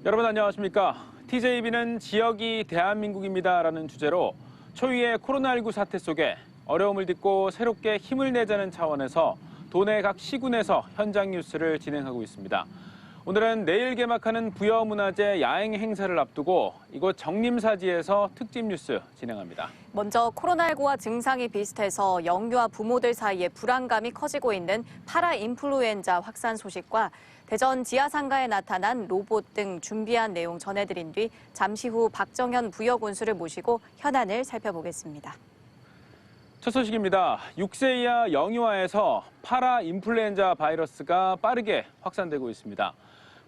여러분 안녕하십니까? TJB는 지역이 대한민국입니다라는 주제로 초유의 코로나19 사태 속에 어려움을 딛고 새롭게 힘을 내자는 차원에서 도내 각 시군에서 현장 뉴스를 진행하고 있습니다. 오늘은 내일 개막하는 부여문화재 야행 행사를 앞두고 이곳 정림사지에서 특집 뉴스 진행합니다. 먼저 코로나19와 증상이 비슷해서 영유아 부모들 사이에 불안감이 커지고 있는 파라인플루엔자 확산 소식과 대전 지하상가에 나타난 로봇 등 준비한 내용 전해드린 뒤 잠시 후 박정현 부여군수를 모시고 현안을 살펴보겠습니다. 첫 소식입니다. 6세 이하 영유아에서 파라인플루엔자 바이러스가 빠르게 확산되고 있습니다.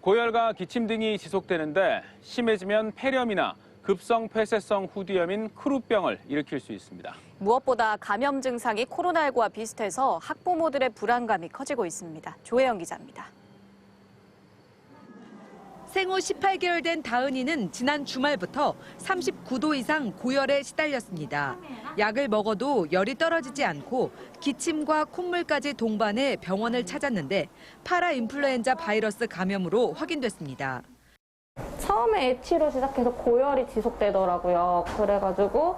고열과 기침 등이 지속되는데 심해지면 폐렴이나 급성 폐쇄성 후두염인 크루병을 일으킬 수 있습니다. 무엇보다 감염 증상이 코로나19와 비슷해서 학부모들의 불안감이 커지고 있습니다. 조혜영 기자입니다. 생후 18개월 된 다은이는 지난 주말부터 39도 이상 고열에 시달렸습니다. 약을 먹어도 열이 떨어지지 않고 기침과 콧물까지 동반해 병원을 찾았는데 파라인플루엔자 바이러스 감염으로 확인됐습니다. 처음에 애취로 시작해서 고열이 지속되더라고요. 그래가지고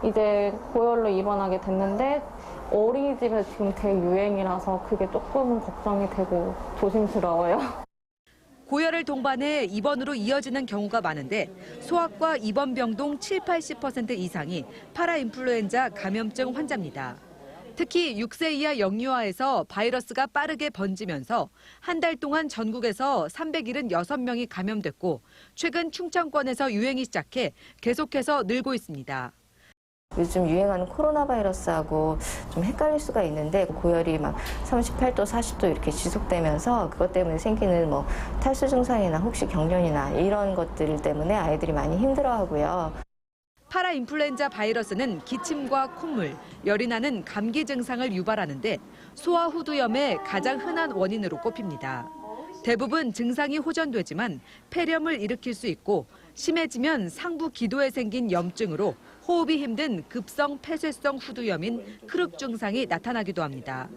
이제 고열로 입원하게 됐는데 어린이집에서 지금 대유행이라서 그게 조금 걱정이 되고 조심스러워요. 고열을 동반해 입원으로 이어지는 경우가 많은데 소아과 입원 병동 70~80% 이상이 파라인플루엔자 감염증 환자입니다. 특히 6세 이하 영유아에서 바이러스가 빠르게 번지면서 한 달 동안 전국에서 376명이 감염됐고 최근 충청권에서 유행이 시작해 계속해서 늘고 있습니다. 요즘 유행하는 코로나 바이러스하고 좀 헷갈릴 수가 있는데 고열이 막 38도, 40도 이렇게 지속되면서 그것 때문에 생기는 탈수 증상이나 혹시 경련이나 이런 것들 때문에 아이들이 많이 힘들어하고요. 파라인플루엔자 바이러스는 기침과 콧물, 열이 나는 감기 증상을 유발하는데 소아 후두염의 가장 흔한 원인으로 꼽힙니다. 대부분 증상이 호전되지만 폐렴을 일으킬 수 있고 심해지면 상부 기도에 생긴 염증으로 호흡이 힘든 급성 폐쇄성 후두염인 크룩 증상이 나타나기도 합니다.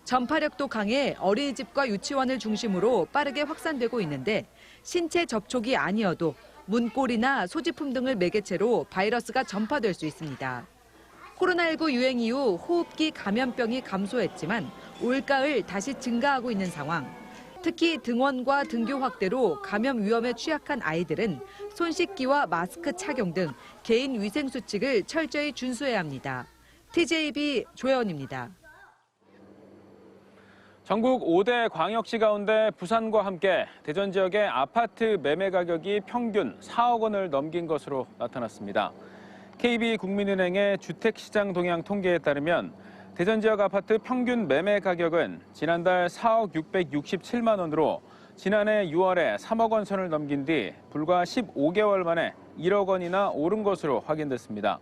전파력도 강해 어린이집과 유치원을 중심으로 빠르게 확산되고 있는데 신체 접촉이 아니어도 문고리나 소지품 등을 매개체로 바이러스가 전파될 수 있습니다. 코로나19 유행 이후 호흡기 감염병이 감소했지만 올가을 다시 증가하고 있는 상황. 특히 등원과 등교 확대로 감염 위험에 취약한 아이들은 손 씻기와 마스크 착용 등 개인 위생 수칙을 철저히 준수해야 합니다. TJB 조혜원입니다. 전국 5대 광역시 가운데 부산과 함께 대전 지역의 아파트 매매 가격이 평균 4억 원을 넘긴 것으로 나타났습니다. KB국민은행의 주택시장 동향 통계에 따르면 대전 지역 아파트 평균 매매 가격은 지난달 4억 667만 원으로 지난해 6월에 3억 원 선을 넘긴 뒤 불과 15개월 만에 1억 원이나 오른 것으로 확인됐습니다.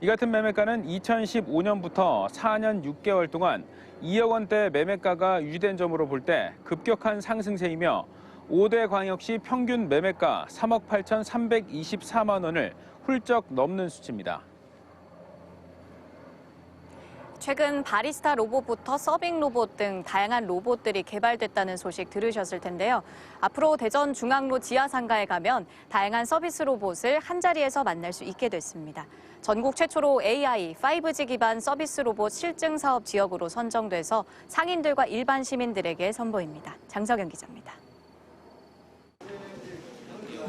이 같은 매매가는 2015년부터 4년 6개월 동안 2억 원대 매매가가 유지된 점으로 볼 때 급격한 상승세이며 5대 광역시 평균 매매가 3억 8,324만 원을 훌쩍 넘는 수치입니다. 최근 바리스타 로봇부터 서빙 로봇 등 다양한 로봇들이 개발됐다는 소식 들으셨을 텐데요. 앞으로 대전 중앙로 지하상가에 가면 다양한 서비스 로봇을 한자리에서 만날 수 있게 됐습니다. 전국 최초로 AI, 5G 기반 서비스 로봇 실증 사업 지역으로 선정돼서 상인들과 일반 시민들에게 선보입니다. 장석영 기자입니다.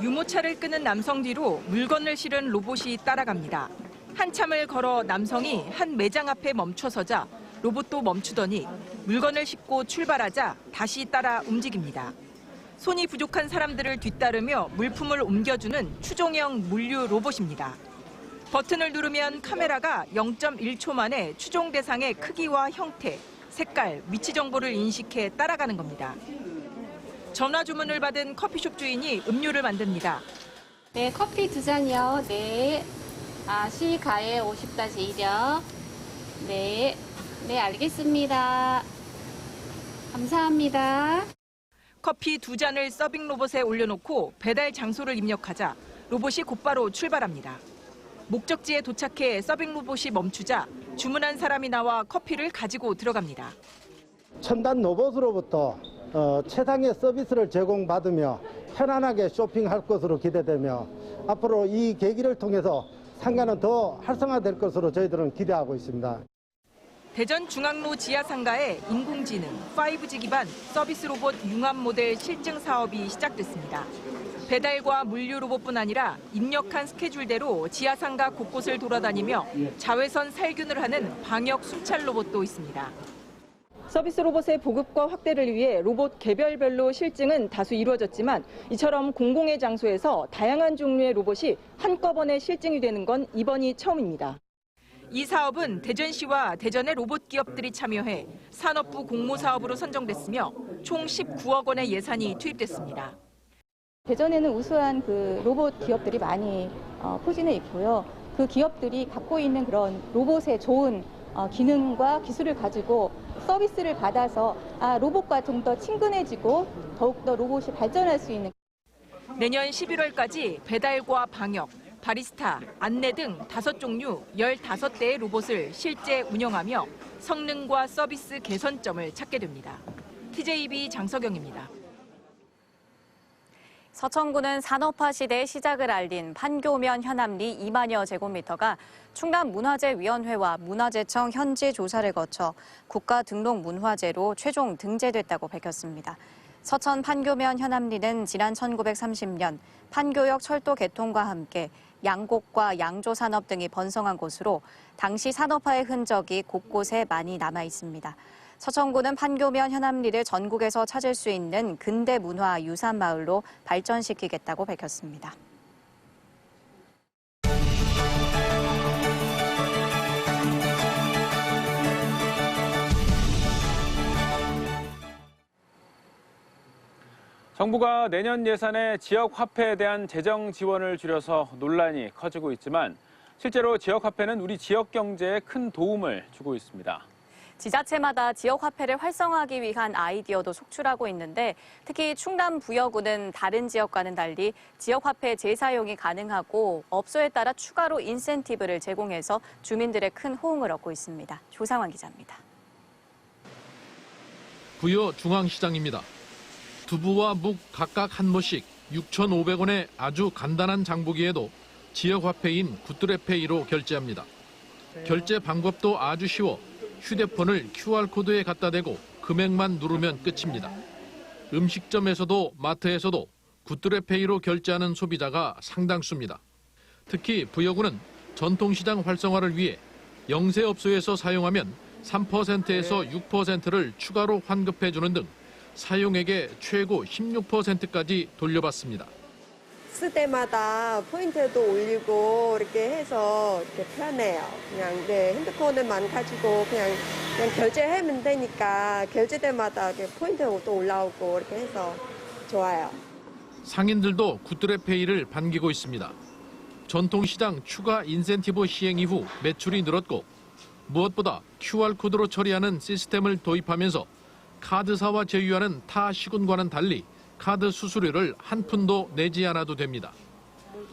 유모차를 끄는 남성 뒤로 물건을 실은 로봇이 따라갑니다. 한참을 걸어 남성이 한 매장 앞에 멈춰서자 로봇도 멈추더니 물건을 싣고 출발하자 다시 따라 움직입니다. 손이 부족한 사람들을 뒤따르며 물품을 옮겨주는 추종형 물류 로봇입니다. 버튼을 누르면 카메라가 0.1초 만에 추종 대상의 크기와 형태, 색깔, 위치 정보를 인식해 따라가는 겁니다. 전화 주문을 받은 커피숍 주인이 음료를 만듭니다. 네, 커피 2잔이요. 네. 시가에 50-1요. 네, 알겠습니다. 감사합니다. 커피 2잔을 서빙 로봇에 올려놓고 배달 장소를 입력하자 로봇이 곧바로 출발합니다. 목적지에 도착해 서빙 로봇이 멈추자 주문한 사람이 나와 커피를 가지고 들어갑니다. 첨단 로봇으로부터 최상의 서비스를 제공받으며 편안하게 쇼핑할 것으로 기대되며 앞으로 이 계기를 통해서 상가는 더 활성화될 것으로 저희들은 기대하고 있습니다. 대전 중앙로 지하상가의 인공지능 5G 기반 서비스 로봇 융합 모델 실증 사업이 시작됐습니다. 배달과 물류 로봇뿐 아니라 입력한 스케줄대로 지하상가 곳곳을 돌아다니며 자외선 살균을 하는 방역 순찰 로봇도 있습니다. 서비스 로봇의 보급과 확대를 위해 로봇 개별별로 실증은 다수 이루어졌지만 이처럼 공공의 장소에서 다양한 종류의 로봇이 한꺼번에 실증이 되는 건 이번이 처음입니다. 이 사업은 대전시와 대전의 로봇 기업들이 참여해 산업부 공모사업으로 선정됐으며 총 19억 원의 예산이 투입됐습니다. 대전에는 우수한 그 로봇 기업들이 많이 포진해 있고요. 그 기업들이 갖고 있는 그런 로봇의 좋은 기능과 기술을 가지고 서비스를 받아서 로봇과 좀 더 친근해지고 더욱더 로봇이 발전할 수 있는. 내년 11월까지 배달과 방역, 바리스타, 안내 등 5종류 15대의 로봇을 실제 운영하며 성능과 서비스 개선점을 찾게 됩니다. TJB 장석영입니다. 서천구는 산업화 시대의 시작을 알린 판교면 현암리 2만여 제곱미터가 충남문화재위원회와 문화재청 현지 조사를 거쳐 국가 등록 문화재로 최종 등재됐다고 밝혔습니다. 서천 판교면 현암리는 지난 1930년 판교역 철도 개통과 함께 양곡과 양조 산업 등이 번성한 곳으로 당시 산업화의 흔적이 곳곳에 많이 남아 있습니다. 서천구는 판교면 현암리를 전국에서 찾을 수 있는 근대 문화 유산 마을로 발전시키겠다고 밝혔습니다. 정부가 내년 예산에 지역 화폐에 대한 재정 지원을 줄여서 논란이 커지고 있지만 실제로 지역 화폐는 우리 지역 경제에 큰 도움을 주고 있습니다. 지자체마다 지역 화폐를 활성화하기 위한 아이디어도 속출하고 있는데 특히 충남 부여구는 다른 지역과는 달리 지역 화폐 재사용이 가능하고 업소에 따라 추가로 인센티브를 제공해서 주민들의 큰 호응을 얻고 있습니다. 조상환 기자입니다. 부여 중앙시장입니다. 두부와 묵 각각 한 모씩 6,500원의 아주 간단한 장보기에도 지역 화폐인 굿드레페이로 결제합니다. 결제 방법도 아주 쉬워 휴대폰을 QR코드에 갖다 대고 금액만 누르면 끝입니다. 음식점에서도 마트에서도 굿드레페이로 결제하는 소비자가 상당수입니다. 특히 부여구는 전통시장 활성화를 위해 영세업소에서 사용하면 3%에서 6%를 추가로 환급해주는 등 사용액의 최고 16%까지 돌려받습니다. 쓸 때마다 포인트도 올리고 이렇게 해서 이렇게 편해요. 그냥 핸드폰을만 가지고 그냥 결제하면 되니까 결제 때마다 포인트도 올라오고 이렇게 해서 좋아요. 상인들도 굿드레페이를 반기고 있습니다. 전통시장 추가 인센티브 시행 이후 매출이 늘었고 무엇보다 QR코드로 처리하는 시스템을 도입하면서 카드사와 제휴하는 타 시군과는 달리 카드 수수료를 한 푼도 내지 않아도 됩니다.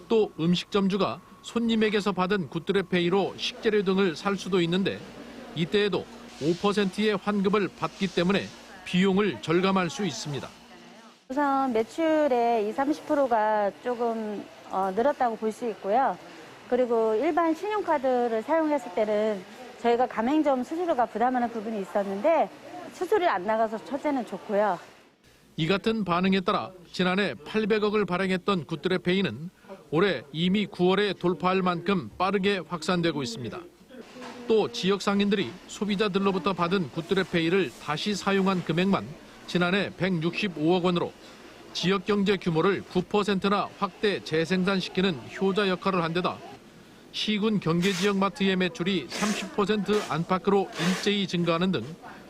또 음식점주가 손님에게서 받은 굿드레페이로 식재료 등을 살 수도 있는데 이때에도 5%의 환급을 받기 때문에 비용을 절감할 수 있습니다. 우선 매출의 20-30%가 조금 늘었다고 볼 수 있고요. 그리고 일반 신용카드를 사용했을 때는 저희가 가맹점 수수료가 부담하는 부분이 있었는데 수수료 안 나가서 첫째는 좋고요. 이 같은 반응에 따라 지난해 800억을 발행했던 굿드레페이는 올해 이미 9월에 돌파할 만큼 빠르게 확산되고 있습니다. 또 지역 상인들이 소비자들로부터 받은 굿드레페이를 다시 사용한 금액만 지난해 165억 원으로 지역 경제 규모를 9%나 확대 재생산시키는 효자 역할을 한 데다 시군 경계지역 마트의 매출이 30% 안팎으로 일제히 증가하는 등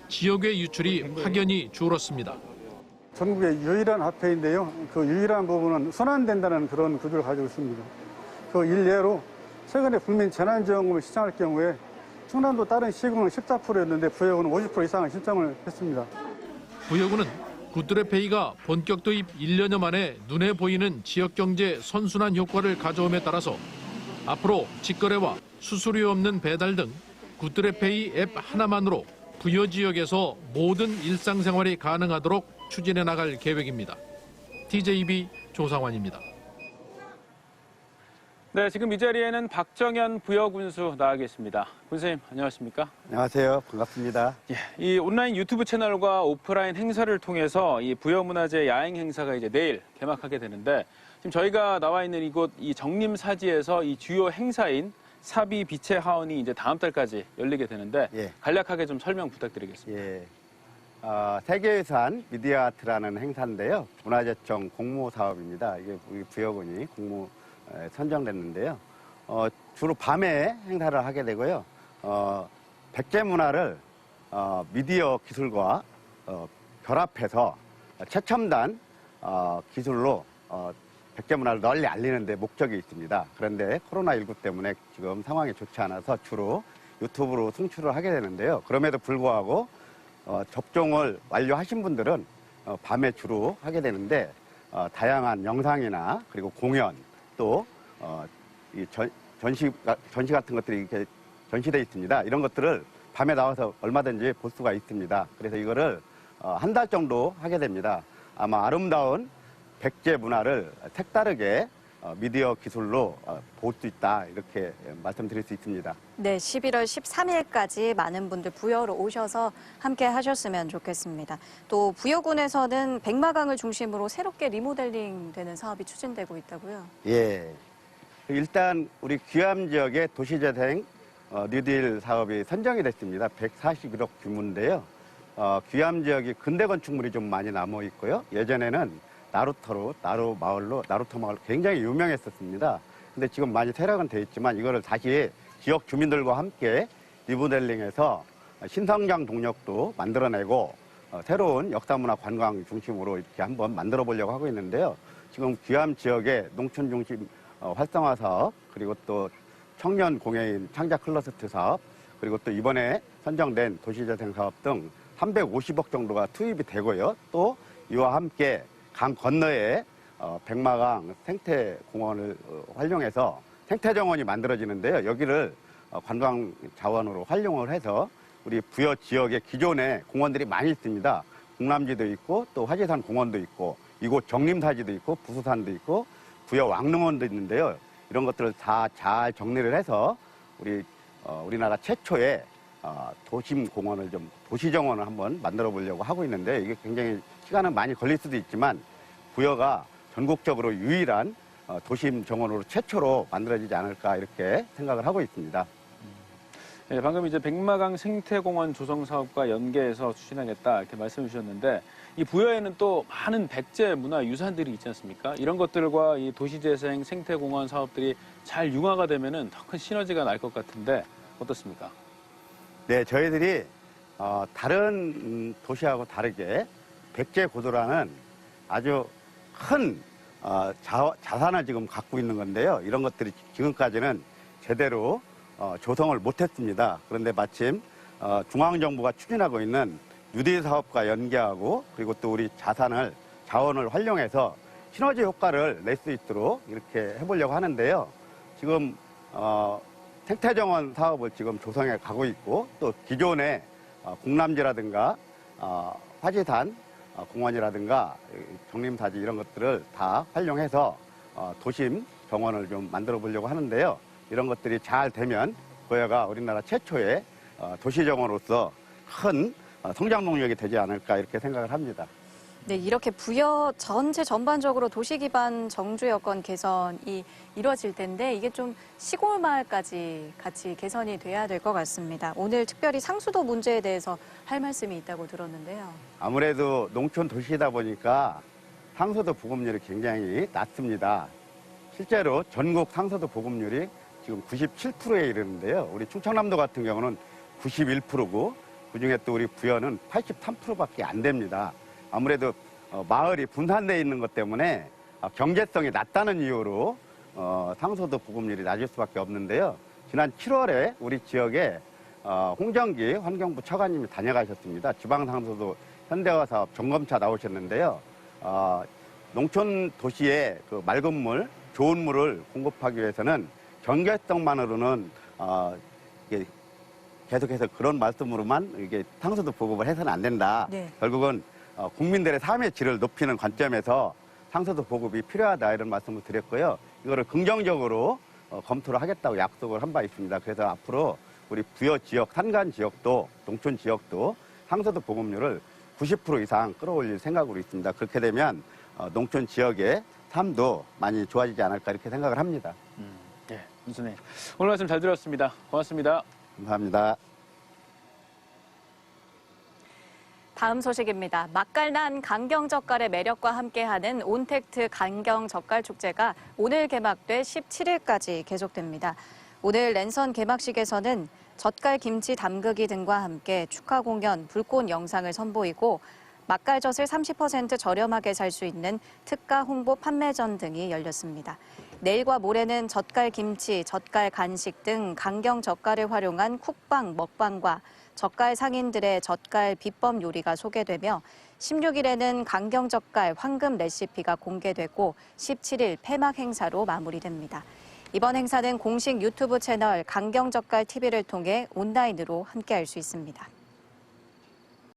지역의 유출이 확연히 줄었습니다. 전국의 유일한 화폐인데요. 그 유일한 부분은 순환된다는 그런 구조를 가지고 있습니다. 그 일례로 최근에 국민 재난지원금을 신청할 경우에 충남도 다른 시군은 14%였는데 부여구는 50% 이상을 신청을 했습니다. 부여구는 굿드레페이가 본격 도입 1년여 만에 눈에 보이는 지역경제 선순환 효과를 가져옴에 따라서 앞으로 직거래와 수수료 없는 배달 등 굿드레페이 앱 하나만으로 부여 지역에서 모든 일상생활이 가능하도록 추진해 나갈 계획입니다. TJB 조상환입니다. 네, 지금 이 자리에는 박정현 부여군수 나와 계십니다. 군수님, 안녕하십니까? 안녕하세요. 반갑습니다. 예, 이 온라인 유튜브 채널과 오프라인 행사를 통해서 이 부여문화재 야행 행사가 이제 내일 개막하게 되는데 지금 저희가 나와 있는 이곳 이 정림사지에서 이 주요 행사인 사비 빛의 하원이 이제 다음 달까지 열리게 되는데 간략하게 좀 설명 부탁드리겠습니다. 예. 세계유산 미디어 아트라는 행사인데요. 문화재청 공모 사업입니다. 이게 우리 부여군이 공모 선정됐는데요. 주로 밤에 행사를 하게 되고요. 백제 문화를 미디어 기술과 결합해서 최첨단 기술로 백제 문화를 널리 알리는 데 목적이 있습니다. 그런데 코로나19 때문에 지금 상황이 좋지 않아서 주로 유튜브로 송출을 하게 되는데요. 그럼에도 불구하고 접종을 완료하신 분들은 밤에 주로 하게 되는데 다양한 영상이나 그리고 공연 또 전시 같은 것들이 이렇게 전시되어 있습니다. 이런 것들을 밤에 나와서 얼마든지 볼 수가 있습니다. 그래서 이거를 한 달 정도 하게 됩니다. 아마 아름다운 백제 문화를 색다르게 미디어 기술로 볼 수 있다 이렇게 말씀드릴 수 있습니다. 네, 11월 13일까지 많은 분들 부여로 오셔서 함께 하셨으면 좋겠습니다. 또 부여군에서는 백마강을 중심으로 새롭게 리모델링 되는 사업이 추진되고 있다고요? 예. 일단 우리 귀암 지역의 도시재생 뉴딜 사업이 선정이 됐습니다. 141억 규모인데요. 귀암 지역이 근대 건축물이 좀 많이 남아 있고요. 예전에는 나루터 마을로 굉장히 유명했었습니다. 근데 지금 많이 퇴락은 돼 있지만 이거를 다시 지역 주민들과 함께 리모델링해서 신성장 동력도 만들어내고 새로운 역사문화 관광 중심으로 이렇게 한번 만들어 보려고 하고 있는데요. 지금 귀암 지역의 농촌 중심 활성화 사업, 그리고 또 청년 공예인 창작 클러스터 사업, 그리고 또 이번에 선정된 도시재생 사업 등 350억 정도가 투입이 되고요. 또 이와 함께 강 건너에 백마강 생태공원을 활용해서 생태정원이 만들어지는데요. 여기를 관광 자원으로 활용을 해서 우리 부여 지역에 기존에 공원들이 많이 있습니다. 국남지도 있고 또 화지산 공원도 있고 이곳 정림사지도 있고 부수산도 있고 부여 왕릉원도 있는데요. 이런 것들을 다 잘 정리를 해서 우리나라 최초의 도심 공원을 좀 도시정원을 한번 만들어 보려고 하고 있는데 이게 굉장히 시간은 많이 걸릴 수도 있지만 부여가 전국적으로 유일한 도심 정원으로 최초로 만들어지지 않을까 이렇게 생각을 하고 있습니다. 네, 방금 이제 백마강 생태공원 조성 사업과 연계해서 추진하겠다 이렇게 말씀해 주셨는데 이 부여에는 또 많은 백제 문화 유산들이 있지 않습니까? 이런 것들과 이 도시재생 생태공원 사업들이 잘 융화가 되면은 더 큰 시너지가 날 것 같은데 어떻습니까? 네, 저희들이 다른 도시하고 다르게 백제 고도라는 아주 큰 자산을 지금 갖고 있는 건데요. 이런 것들이 지금까지는 제대로 조성을 못했습니다. 그런데 마침 중앙정부가 추진하고 있는 뉴딜 사업과 연계하고 그리고 또 우리 자원을 활용해서 시너지 효과를 낼 수 있도록 이렇게 해보려고 하는데요. 지금 생태정원 사업을 지금 조성해 가고 있고 또 기존의 국남지라든가 화지산 공원이라든가 정림사지 이런 것들을 다 활용해서 도심 정원을 좀 만들어 보려고 하는데요. 이런 것들이 잘 되면 부여가 우리나라 최초의 도시정원으로서 큰 성장 동력이 되지 않을까 이렇게 생각을 합니다. 네, 이렇게 부여 전반적으로 도시 기반 정주 여건 개선이 이루어질 텐데 이게 좀 시골 마을까지 같이 개선이 돼야 될 것 같습니다. 오늘 특별히 상수도 문제에 대해서 할 말씀이 있다고 들었는데요. 아무래도 농촌 도시이다 보니까 상수도 보급률이 굉장히 낮습니다. 실제로 전국 상수도 보급률이 지금 97%에 이르는데요. 우리 충청남도 같은 경우는 91%고 그중에 또 우리 부여는 83%밖에 안 됩니다. 아무래도 마을이 분산되어 있는 것 때문에 경제성이 낮다는 이유로 상수도 보급률이 낮을 수밖에 없는데요. 지난 7월에 우리 지역에 홍정기 환경부 차관님이 다녀가셨습니다. 지방상수도 현대화 사업 점검차 나오셨는데요. 농촌 도시에 그 맑은 물, 좋은 물을 공급하기 위해서는 경제성만으로는 계속해서 그런 말씀으로만 이게 상수도 보급을 해서는 안 된다. 네. 결국은 국민들의 삶의 질을 높이는 관점에서 상서도 보급이 필요하다 이런 말씀을 드렸고요. 이거를 긍정적으로 검토를 하겠다고 약속을 한 바 있습니다. 그래서 앞으로 우리 부여 지역, 산간 지역도 농촌 지역도 상서도 보급률을 90% 이상 끌어올릴 생각으로 있습니다. 그렇게 되면 농촌 지역의 삶도 많이 좋아지지 않을까 이렇게 생각을 합니다. 예, 선생님 오늘 말씀 잘 들었습니다. 고맙습니다. 감사합니다. 다음 소식입니다. 맛깔난 강경젓갈의 매력과 함께하는 온택트 강경젓갈 축제가 오늘 개막돼 17일까지 계속됩니다. 오늘 랜선 개막식에서는 젓갈 김치 담그기 등과 함께 축하 공연, 불꽃 영상을 선보이고 맛깔젓을 30% 저렴하게 살 수 있는 특가 홍보 판매전 등이 열렸습니다. 내일과 모레는 젓갈 김치, 젓갈 간식 등 강경 젓갈을 활용한 쿡방, 먹방과 젓갈 상인들의 젓갈 비법 요리가 소개되며 16일에는 강경 젓갈 황금 레시피가 공개되고 17일 폐막 행사로 마무리됩니다. 이번 행사는 공식 유튜브 채널 강경 젓갈 TV를 통해 온라인으로 함께할 수 있습니다.